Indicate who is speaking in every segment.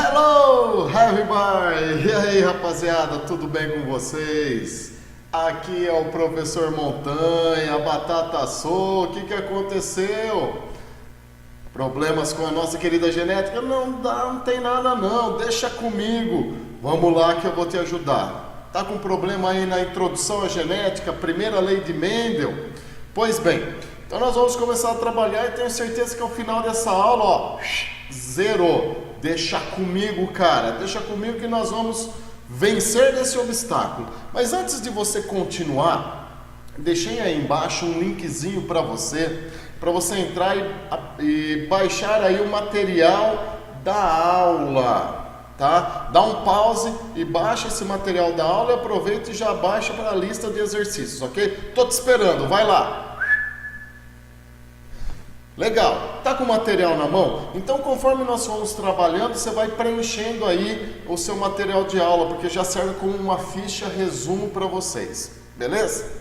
Speaker 1: Hello, everybody! E aí, rapaziada, tudo bem com vocês? Aqui é o professor Montanha, a batata assou. O que aconteceu? Problemas com a nossa querida genética? Não tem nada não, deixa comigo. Vamos lá que eu vou te ajudar. Tá com problema aí na introdução à genética, primeira lei de Mendel? Pois bem, então nós vamos começar a trabalhar e tenho certeza que ao final dessa aula, ó, zerou. Deixa comigo, cara, deixa comigo que nós vamos vencer desse obstáculo. Mas antes de você continuar, deixei aí embaixo um linkzinho para você entrar e baixar aí o material da aula, tá? Dá um pause e baixa esse material da aula e aproveita e já baixa para a lista de exercícios, ok? Tô te esperando, vai lá. Legal, tá com o material na mão? Então conforme nós vamos trabalhando, você vai preenchendo aí o seu material de aula, porque já serve como uma ficha resumo para vocês, beleza?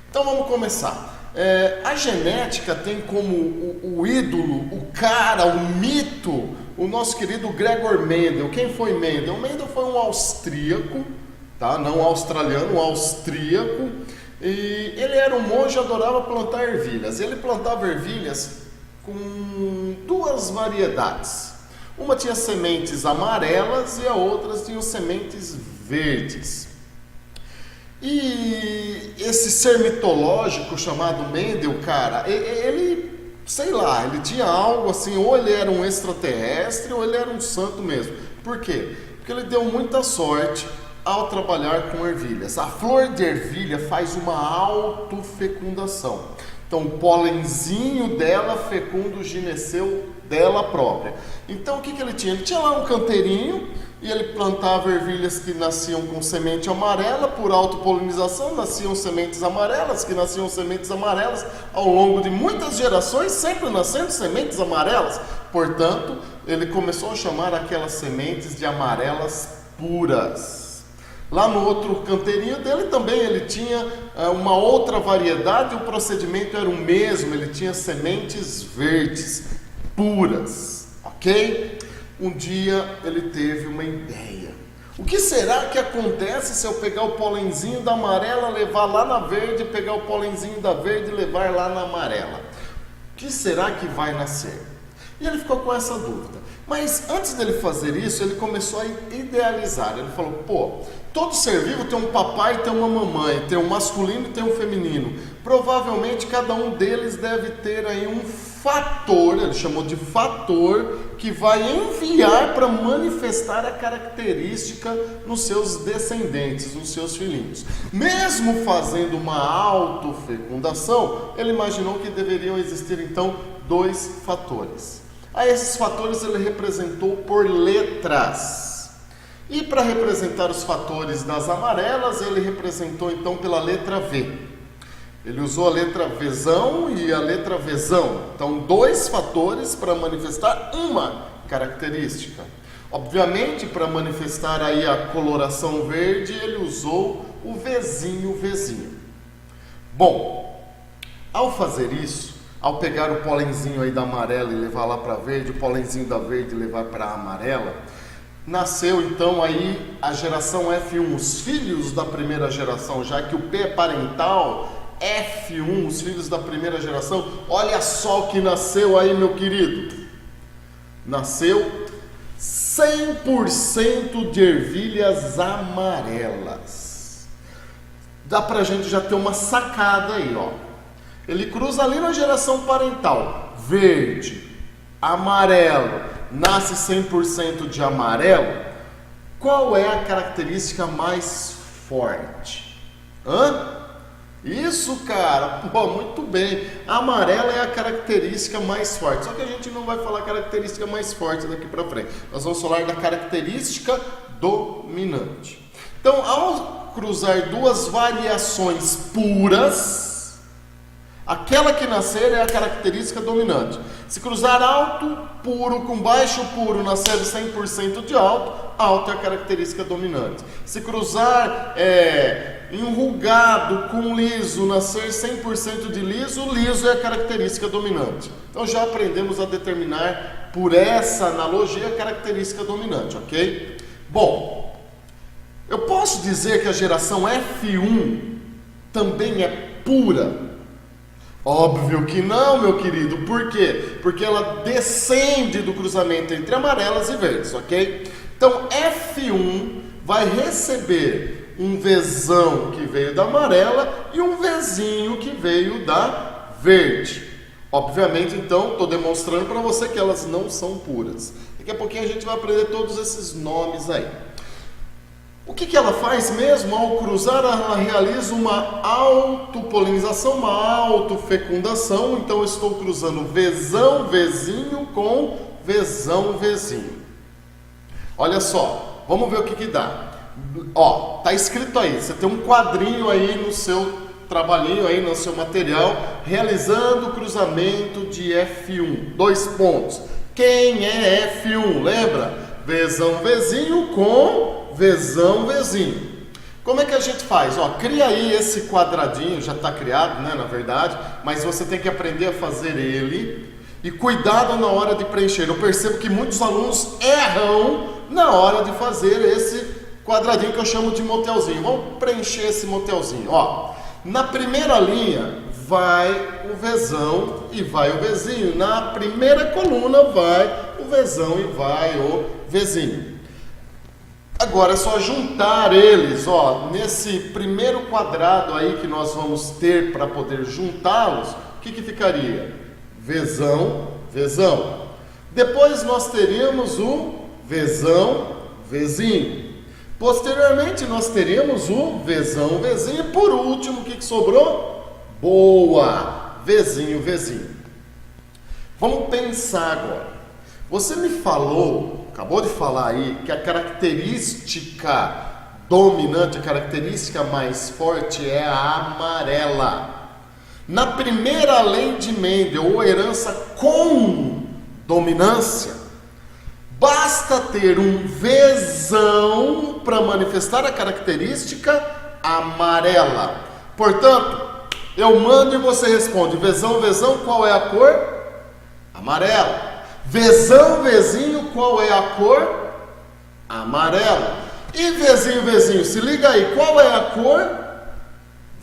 Speaker 1: Então vamos começar. A genética tem como o ídolo, o cara, o mito, o nosso querido Gregor Mendel. Quem foi Mendel? Mendel foi um austríaco, tá? Não australiano, um austríaco. E ele era um monge e adorava plantar ervilhas. Ele plantava ervilhas com duas variedades. Uma tinha sementes amarelas e a outra tinha sementes verdes. E esse ser mitológico chamado Mendel, cara, ele, sei lá, ele tinha algo assim, ou ele era um extraterrestre ou ele era um santo mesmo. Por quê? Porque ele deu muita sorte ao trabalhar com ervilhas. A flor de ervilha faz uma autofecundação. Então o pólenzinho dela fecunda o gineceu dela própria. Então o que ele tinha? Ele tinha lá um canteirinho e ele plantava ervilhas que nasciam com semente amarela. Por autopolinização nasciam sementes amarelas, que nasciam sementes amarelas ao longo de muitas gerações, sempre nascendo sementes amarelas. Portanto, ele começou a chamar aquelas sementes de amarelas puras. Lá no outro canteirinho dele também ele tinha uma outra variedade, o procedimento era o mesmo, ele tinha sementes verdes, puras, ok? Um dia ele teve uma ideia. O que será que acontece se eu pegar o pólenzinho da amarela, levar lá na verde, pegar o pólenzinho da verde e levar lá na amarela? O que será que vai nascer? E ele ficou com essa dúvida. Mas antes dele fazer isso, ele começou a idealizar. Ele falou, pô, todo ser vivo tem um papai e tem uma mamãe, tem um masculino e tem um feminino. Provavelmente cada um deles deve ter aí um fator, ele chamou de fator, que vai enviar para manifestar a característica nos seus descendentes, nos seus filhinhos. Mesmo fazendo uma autofecundação, ele imaginou que deveriam existir então dois fatores. A esses fatores ele representou por letras. E para representar os fatores das amarelas, ele representou então pela letra V. Ele usou a letra Vzão e a letra Vzão. Então, dois fatores para manifestar uma característica. Obviamente, para manifestar aí a coloração verde, ele usou o Vzinho. Bom, ao fazer isso, ao pegar o pólenzinho aí da amarela e levar lá para verde, o pólenzinho da verde e levar para a amarela, nasceu então aí a geração F1, os filhos da primeira geração, já que o P é parental, F1, os filhos da primeira geração. Olha só o que nasceu aí, meu querido. Nasceu 100% de ervilhas amarelas. Dá pra gente já ter uma sacada aí, ó. Ele cruza ali na geração parental, verde, amarelo, nasce 100% de amarelo. Qual é a característica mais forte? Isso, cara, pô, muito bem. A amarela é a característica mais forte. Só que a gente não vai falar característica mais forte daqui para frente. Nós vamos falar da característica dominante. Então, ao cruzar duas variações puras, aquela que nascer é a característica dominante. Se cruzar alto puro com baixo puro, nascer 100% de alto, alto é a característica dominante. Se cruzar enrugado com liso, nascer 100% de liso, liso é a característica dominante. Então já aprendemos a determinar por essa analogia, a característica dominante, ok? Bom, eu posso dizer que a geração F1 também é pura? Óbvio que não, meu querido. Por quê? Porque ela descende do cruzamento entre amarelas e verdes, ok? Então, F1 vai receber um Vzão que veio da amarela e um Vzinho que veio da verde. Obviamente, então, estou demonstrando para você que elas não são puras. Daqui a pouquinho a gente vai aprender todos esses nomes aí. O que ela faz mesmo? Ao cruzar, ela realiza uma autopolinização, uma autofecundação. Então, eu estou cruzando Vzão, Vzinho com Vzão, Vzinho. Olha só, vamos ver o que dá. Ó, tá escrito aí, você tem um quadrinho aí no seu trabalhinho, aí no seu material, realizando o cruzamento de F1. 2 pontos. Quem é F1? Lembra? Vzão, Vzinho com Vzão, Vzinho. Como é que a gente faz? Ó, cria aí esse quadradinho, já está criado, né, na verdade, mas você tem que aprender a fazer ele e cuidado na hora de preencher. Eu percebo que muitos alunos erram na hora de fazer esse quadradinho que eu chamo de motelzinho. Vamos preencher esse motelzinho. Ó, na primeira linha vai o Vzão e vai o Vzinho. Na primeira coluna vai o Vzão e vai o Vzinho. Agora é só juntar eles, ó, nesse primeiro quadrado aí que nós vamos ter para poder juntá-los, o que ficaria? Vzão, Vzão. Depois nós teríamos o Vzão, Vzinho. Posteriormente nós teríamos o Vzão, Vzinho. E por último, o que sobrou? Boa! Vzinho, Vzinho. Vamos pensar agora. Você me falou, acabou de falar aí, que a característica dominante, a característica mais forte é a amarela. Na primeira lei de Mendel, ou herança com dominância, basta ter um Vzão para manifestar a característica amarela. Portanto, eu mando e você responde: Vzão, Vzão, qual é a cor? Amarela. Vzão, Vzinho, qual é a cor? Amarela. E Vzinho, Vzinho, se liga aí, qual é a cor?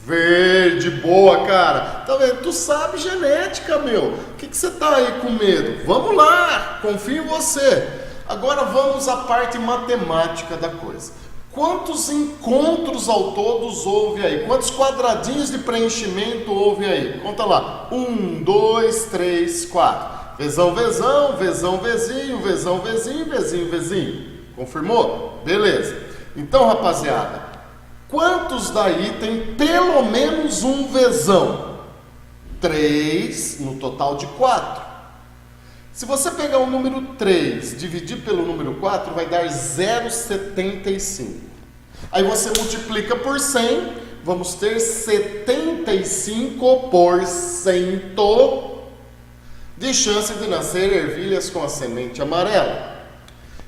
Speaker 1: Verde. Boa, cara. Tá vendo? Tu sabe genética, meu. O que você tá aí com medo? Vamos lá, confio em você. Agora vamos à parte matemática da coisa. Quantos encontros ao todos houve aí? Quantos quadradinhos de preenchimento houve aí? Conta lá. 1, 2, 3, 4. Vzão, Vzão, Vzão, Vzinho, Vzão, Vzinho, Vzinho, Vzinho. Confirmou? Beleza. Então, rapaziada, quantos daí tem pelo menos um Vzão? 3 no total de 4. Se você pegar o número 3, dividir pelo número 4, vai dar 0,75. Aí você multiplica por 100, vamos ter 75% de chance de nascer ervilhas com a semente amarela.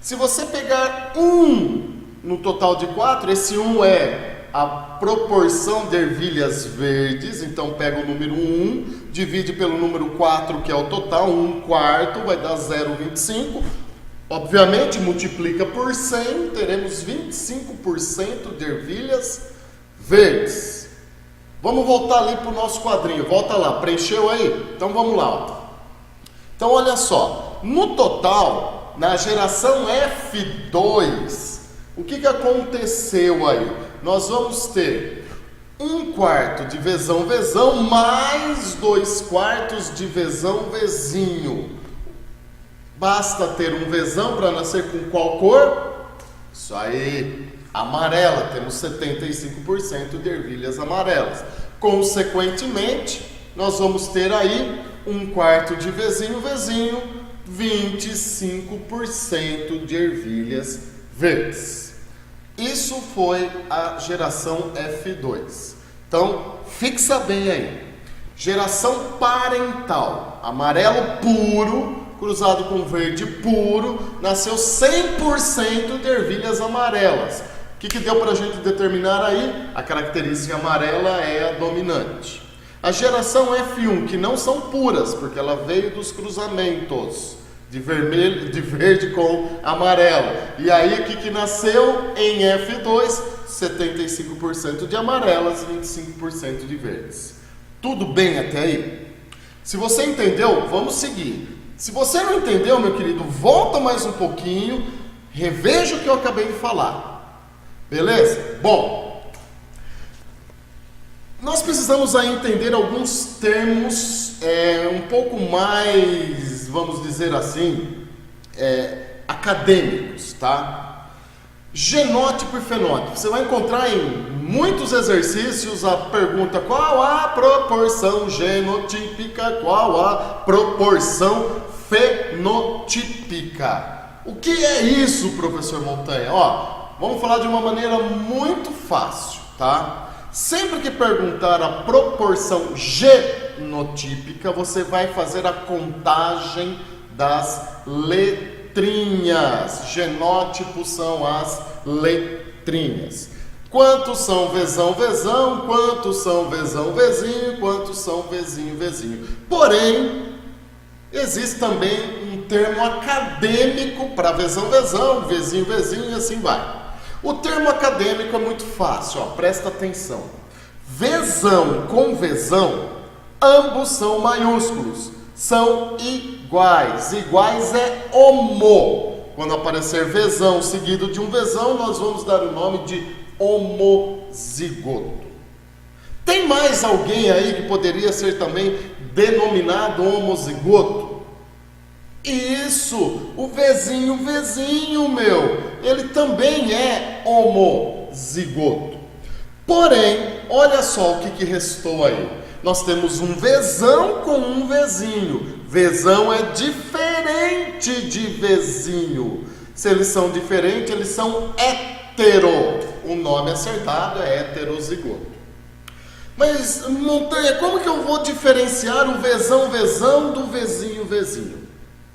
Speaker 1: Se você pegar 1 no total de 4, esse 1 é a proporção de ervilhas verdes, então pega o número 1, divide pelo número 4, que é o total, 1/4, vai dar 0,25. Obviamente, multiplica por 100, teremos 25% de ervilhas verdes. Vamos voltar ali para o nosso quadrinho, volta lá, preencheu aí? Então vamos lá. Então olha só, no total, na geração F2, o que aconteceu aí? Nós vamos ter 1/4 de Vzão, Vzão, mais 2/4 de Vzão, Vzinho. Basta ter um Vzão para nascer com qual cor? Isso aí, amarela. Temos 75% de ervilhas amarelas. Consequentemente, nós vamos ter aí 1/4 de Vzinho, Vzinho, 25% de ervilhas verdes. Isso foi a geração F2. Então, fixa bem aí. Geração parental, amarelo puro, cruzado com verde puro, nasceu 100% de ervilhas amarelas. O que deu para a gente determinar aí? A característica amarela é a dominante. A geração F1, que não são puras, porque ela veio dos cruzamentos, de vermelho, de verde com amarelo. E aí o que nasceu em F2? 75% de amarelas, 25% de verdes. Tudo bem até aí? Se você entendeu, vamos seguir. Se você não entendeu, meu querido, volta mais um pouquinho, reveja o que eu acabei de falar. Beleza? Bom, nós precisamos aí entender alguns termos um pouco mais, vamos dizer assim, acadêmicos, tá? Genótipo e fenótipo. Você vai encontrar em muitos exercícios a pergunta: qual a proporção genotípica, qual a proporção fenotípica? O que é isso, professor Montanha? Vamos falar de uma maneira muito fácil, tá? Sempre que perguntar a proporção genotípica, você vai fazer a contagem das letrinhas. Genótipos são as letrinhas. Quantos são vezão, vezão? Quantos são vezão, vezinho? Quantos são vezinho, vezinho? Porém, existe também um termo acadêmico para vezão, vezão, vezinho, vezinho e assim vai. O termo acadêmico é muito fácil, presta atenção. Vezão com vezão, ambos são maiúsculos, são iguais. Iguais é homo. Quando aparecer vezão seguido de um vezão, nós vamos dar o nome de homozigoto. Tem mais alguém aí que poderia ser também denominado homozigoto? Isso, o vezinho, ele também é homozigoto. Porém, olha só o que restou aí. Nós temos um vezão com um vezinho. Vezão é diferente de vezinho. Se eles são diferentes, eles são hetero. O nome acertado é heterozigoto. Mas, Montanha, como que eu vou diferenciar o vezão, vezão do vezinho, vezinho?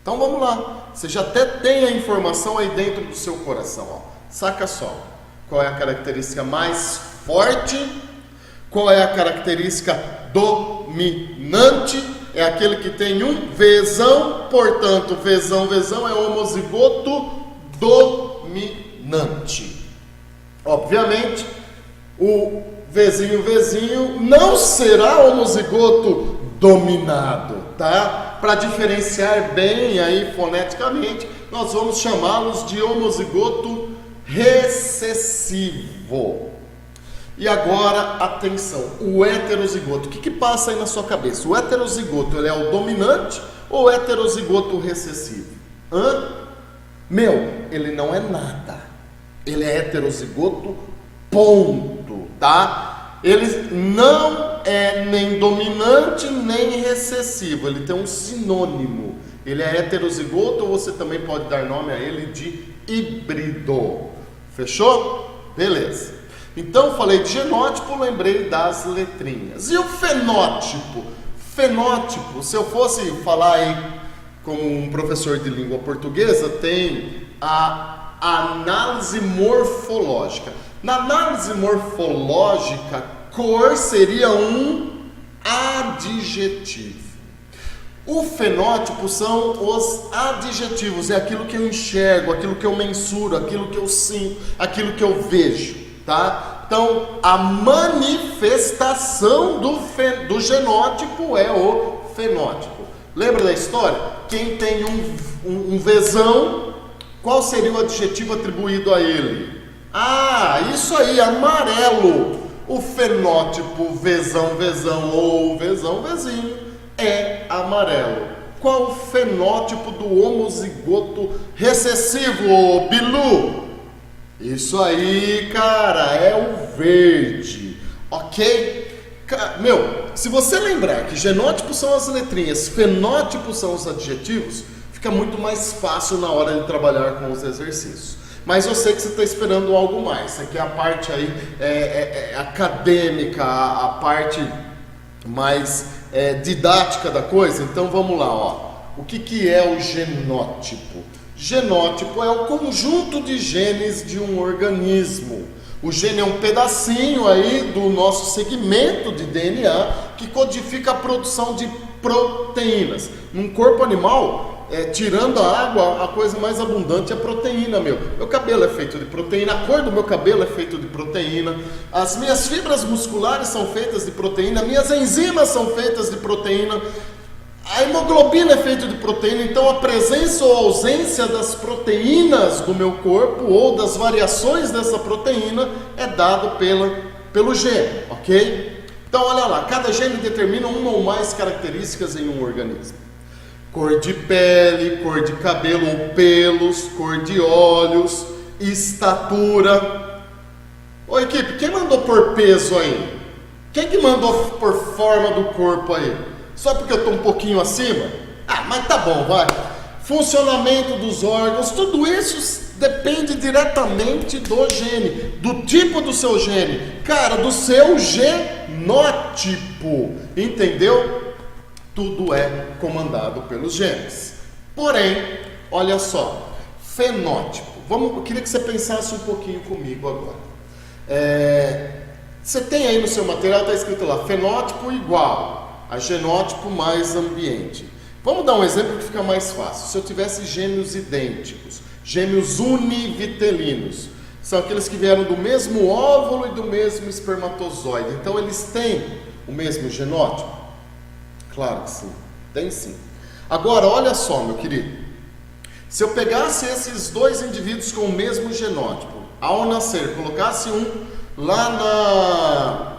Speaker 1: Então vamos lá. Você já até tem a informação aí dentro do seu coração. Saca só. Qual é a característica mais forte? Qual é a característica dominante? É aquele que tem um vezão, portanto, vezão, vezão é homozigoto dominante. Obviamente, o vezinho, vezinho não será homozigoto dominado, tá? Para diferenciar bem aí foneticamente, nós vamos chamá-los de homozigoto recessivo. E agora, atenção, o heterozigoto. O que passa aí na sua cabeça? O heterozigoto, ele é o dominante ou o heterozigoto recessivo? Ele não é nada. Ele é heterozigoto, ponto, tá? Ele não é nem dominante, nem recessivo. Ele tem um sinônimo. Ele é heterozigoto, ou você também pode dar nome a ele de híbrido. Fechou? Beleza. Então, falei de genótipo, lembrei das letrinhas. E o fenótipo? Fenótipo, se eu fosse falar aí como um professor de língua portuguesa, tem a análise morfológica. Na análise morfológica, cor seria um adjetivo. O fenótipo são os adjetivos, é aquilo que eu enxergo, aquilo que eu mensuro, aquilo que eu sinto, aquilo que eu vejo. Tá? Então, a manifestação do genótipo é o fenótipo. Lembra da história? Quem tem um vezão, qual seria o adjetivo atribuído a ele? Isso aí, amarelo. O fenótipo vezão, vezão ou vezão, vezinho é amarelo. Qual o fenótipo do homozigoto recessivo, Bilu? Isso aí, cara, é o verde, ok? Se você lembrar que genótipos são as letrinhas, fenótipos são os adjetivos, fica muito mais fácil na hora de trabalhar com os exercícios. Mas eu sei que você está esperando algo mais. Isso aqui é a parte aí acadêmica, a parte mais didática da coisa. Então vamos lá, O que é o genótipo? Genótipo é o conjunto de genes de um organismo. O gene é um pedacinho aí do nosso segmento de DNA que codifica a produção de proteínas. Num corpo animal, tirando a água, a coisa mais abundante é a proteína, meu. Meu cabelo é feito de proteína, a cor do meu cabelo é feito de proteína, as minhas fibras musculares são feitas de proteína, minhas enzimas são feitas de proteína, a hemoglobina é feita de proteína. Então a presença ou ausência das proteínas do meu corpo ou das variações dessa proteína é dado pelo gene, ok? Então olha lá, cada gene determina uma ou mais características em um organismo. Cor de pele, cor de cabelo ou pelos, cor de olhos, estatura. Ô equipe, quem mandou por peso aí? Quem que mandou por forma do corpo aí? Só porque eu estou um pouquinho acima? Ah, mas tá bom, vai. Funcionamento dos órgãos, tudo isso depende diretamente do gene, do tipo do seu gene. Cara, do seu genótipo, entendeu? Tudo é comandado pelos genes. Porém, olha só, fenótipo. Eu queria que você pensasse um pouquinho comigo agora. Você tem aí no seu material, está escrito lá, fenótipo igual a genótipo mais ambiente. Vamos dar um exemplo que fica mais fácil. Se eu tivesse gêmeos idênticos, gêmeos univitelinos, são aqueles que vieram do mesmo óvulo e do mesmo espermatozoide. Então eles têm o mesmo genótipo? Claro que sim, tem sim. Agora, olha só, meu querido. Se eu pegasse esses dois indivíduos com o mesmo genótipo, ao nascer, colocasse um lá na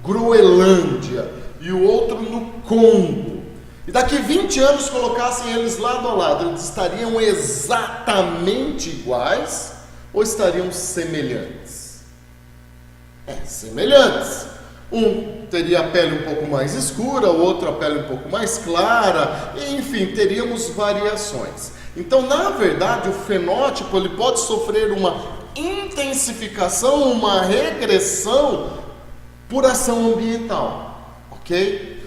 Speaker 1: Groenlândia e o outro no Congo, e daqui 20 anos colocassem eles lado a lado, eles estariam exatamente iguais ou estariam semelhantes? Semelhantes. Um teria a pele um pouco mais escura, o outro a pele um pouco mais clara, enfim, teríamos variações. Então, na verdade, o fenótipo ele pode sofrer uma intensificação, uma regressão por ação ambiental, ok?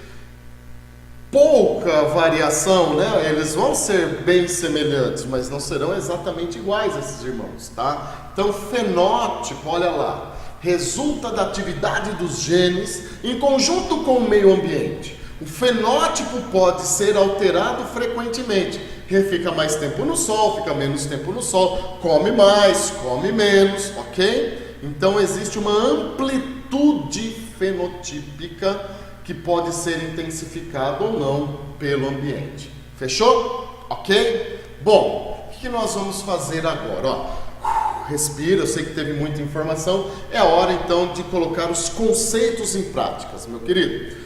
Speaker 1: Pouca variação, né? Eles vão ser bem semelhantes, mas não serão exatamente iguais esses irmãos, tá? Então, fenótipo, olha lá, resulta da atividade dos genes em conjunto com o meio ambiente. O fenótipo pode ser alterado frequentemente. Fica mais tempo no sol, fica menos tempo no sol, come mais, come menos, ok? Então existe uma amplitude fenotípica que pode ser intensificada ou não pelo ambiente. Fechou? Ok? Bom, o que nós vamos fazer agora? Ó, respira, eu sei que teve muita informação. É a hora então de colocar os conceitos em práticas, meu querido.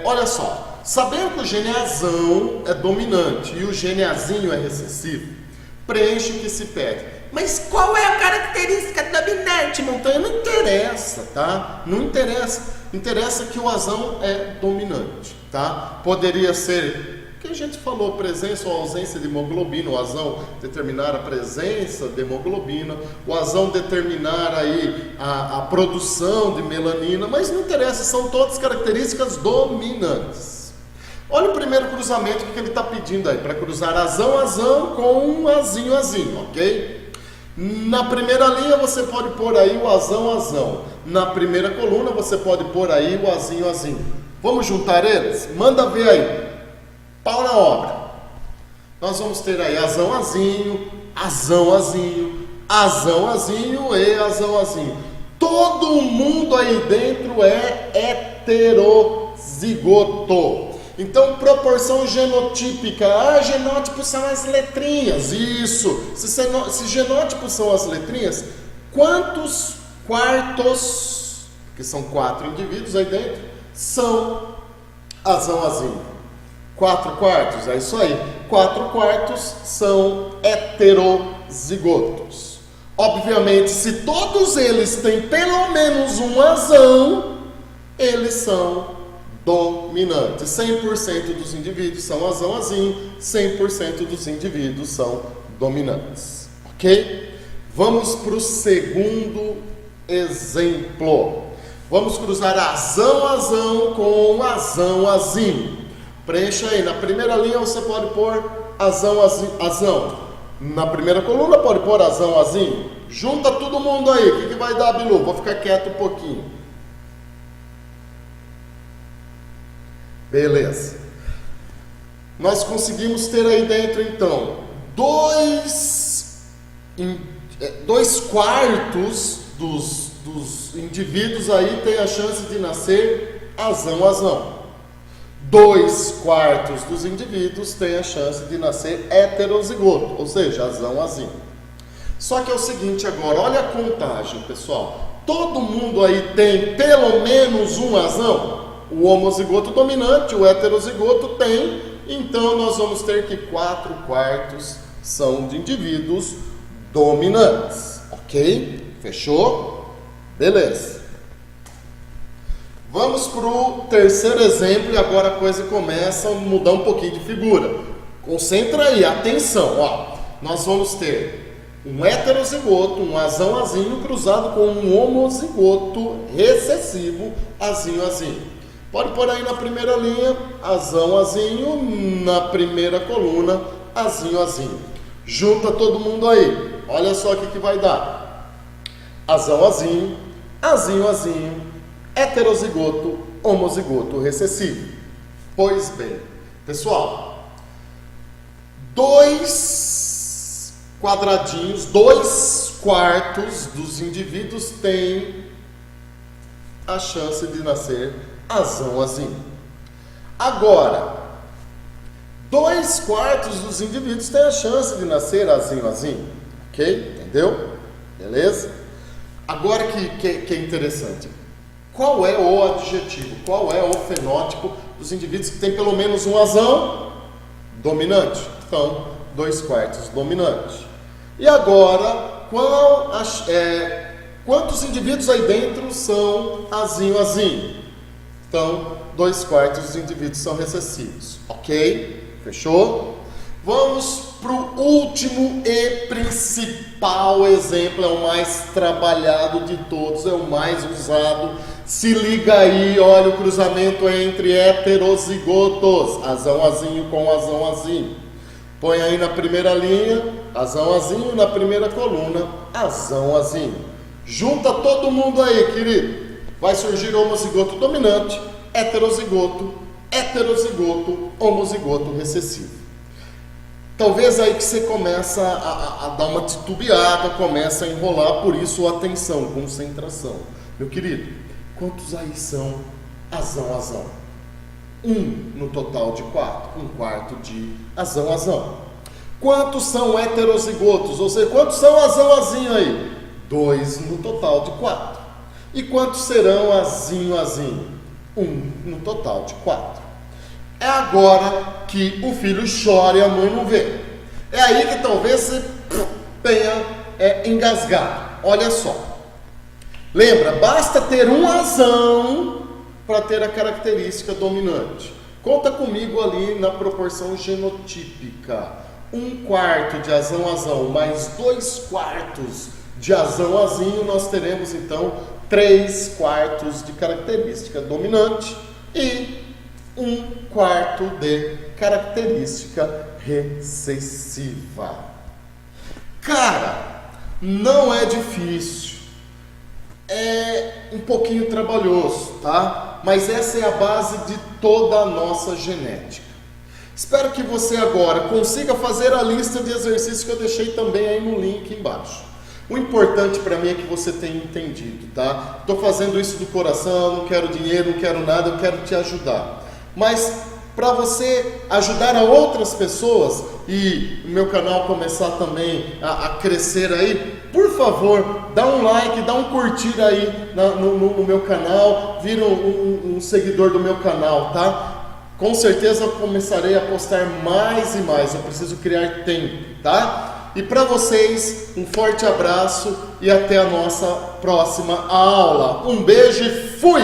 Speaker 1: Olha só, sabendo que o gene azão é dominante e o gene azinho é recessivo, preenche o que se pede. Mas qual é a característica dominante, Montanha? Não interessa, tá? Não interessa. Interessa que o azão é dominante, tá? Poderia ser que a gente falou, presença ou ausência de hemoglobina, o azão determinar a presença de hemoglobina, o azão determinar aí a produção de melanina, mas não interessa, são todas características dominantes. Olha o primeiro cruzamento que ele está pedindo aí, para cruzar azão com um azinho, ok? Na primeira linha você pode pôr aí o azão. Na primeira coluna você pode pôr aí o azinho. Vamos juntar eles? Manda ver aí. Pau na obra. Nós vamos ter aí azão-azinho e azão-azinho. Todo mundo aí dentro é heterozigoto. Então, proporção genotípica. Genótipos são as letrinhas. Isso. Se genótipos são as letrinhas, quantos quartos, que são 4 indivíduos aí dentro, são azão-azinho? 4 quartos, é isso aí. 4 quartos são heterozigotos. Obviamente, se todos eles têm pelo menos um azão, eles são dominantes. 100% dos indivíduos são azão-azinho, 100% dos indivíduos são dominantes. Ok? Vamos para o segundo exemplo. Vamos cruzar azão com azão-azinho. Preencha aí, na primeira linha você pode pôr azão. Na primeira coluna pode pôr azão-azinho. Junta todo mundo aí, o que vai dar, Bilu? Vou ficar quieto um pouquinho. Beleza. nós conseguimos ter aí dentro, então, 2/4 dos indivíduos aí tem a chance de nascer azão. 2/4 dos indivíduos têm a chance de nascer heterozigoto, ou seja, azão. Só que é o seguinte agora, olha a contagem, pessoal. Todo mundo aí tem pelo menos um azão? O homozigoto dominante, o heterozigoto tem, então nós vamos ter que 4/4 são de indivíduos dominantes, ok? Fechou? Beleza. Vamos para o terceiro exemplo e agora a coisa começa a mudar um pouquinho de figura. Concentra aí, atenção, ó. Nós vamos ter um heterozigoto, um azão cruzado com um homozigoto recessivo, azinho. Pode pôr aí na primeira linha, azão, na primeira coluna, azinho. Junta todo mundo aí. Olha só o que vai dar. Azão, azinho, heterozigoto, homozigoto recessivo. Pois bem, pessoal, 2/4 dos indivíduos têm a chance de nascer azão. Agora, 2/4 dos indivíduos têm a chance de nascer azinho. Ok? Entendeu? Beleza? Agora que é interessante. Qual é o adjetivo? Qual é o fenótipo dos indivíduos que tem pelo menos um azão? Dominante. Então, 2/4 dominante. E agora, quantos indivíduos aí dentro são azinho? Então, 2/4 dos indivíduos são recessivos. Ok? Fechou? Vamos para o último e principal exemplo, é o mais trabalhado de todos, é o mais usado. Se liga aí, olha o cruzamento entre heterozigotos, azão com azão. Põe aí na primeira linha, azão, na primeira coluna, azão. Junta todo mundo aí, querido. Vai surgir homozigoto dominante, heterozigoto, homozigoto recessivo. Talvez aí que você começa a dar uma titubeada, começa a enrolar, por isso atenção, concentração. Meu querido, quantos aí são azão? 1 no total de 4, 1/4 de azão. Quantos são heterozigotos? Ou seja, quantos são azão aí? 2 no total de 4. E quantos serão azinho? 1 no total de 4. É agora que o filho chora e a mãe não vê. É aí que talvez você tenha engasgado. Olha só. Lembra, basta ter um azão para ter a característica dominante. Conta comigo ali na proporção genotípica. 1/4 de azão mais 2/4 de azão, nós teremos então 3/4 de característica dominante e 1/4 de característica recessiva. Cara, não é difícil, é um pouquinho trabalhoso, tá? Mas essa é a base de toda a nossa genética. Espero que você agora consiga fazer a lista de exercícios que eu deixei também aí no link embaixo. O importante para mim é que você tenha entendido, tá? Estou fazendo isso do coração, não quero dinheiro, não quero nada, eu quero te ajudar. Mas para você ajudar a outras pessoas e o meu canal começar também a crescer aí, por favor, dá um like, dá um curtir aí no meu canal, vira um seguidor do meu canal, tá? Com certeza eu começarei a postar mais e mais, eu preciso criar tempo, tá? E para vocês, um forte abraço e até a nossa próxima aula. Um beijo e fui!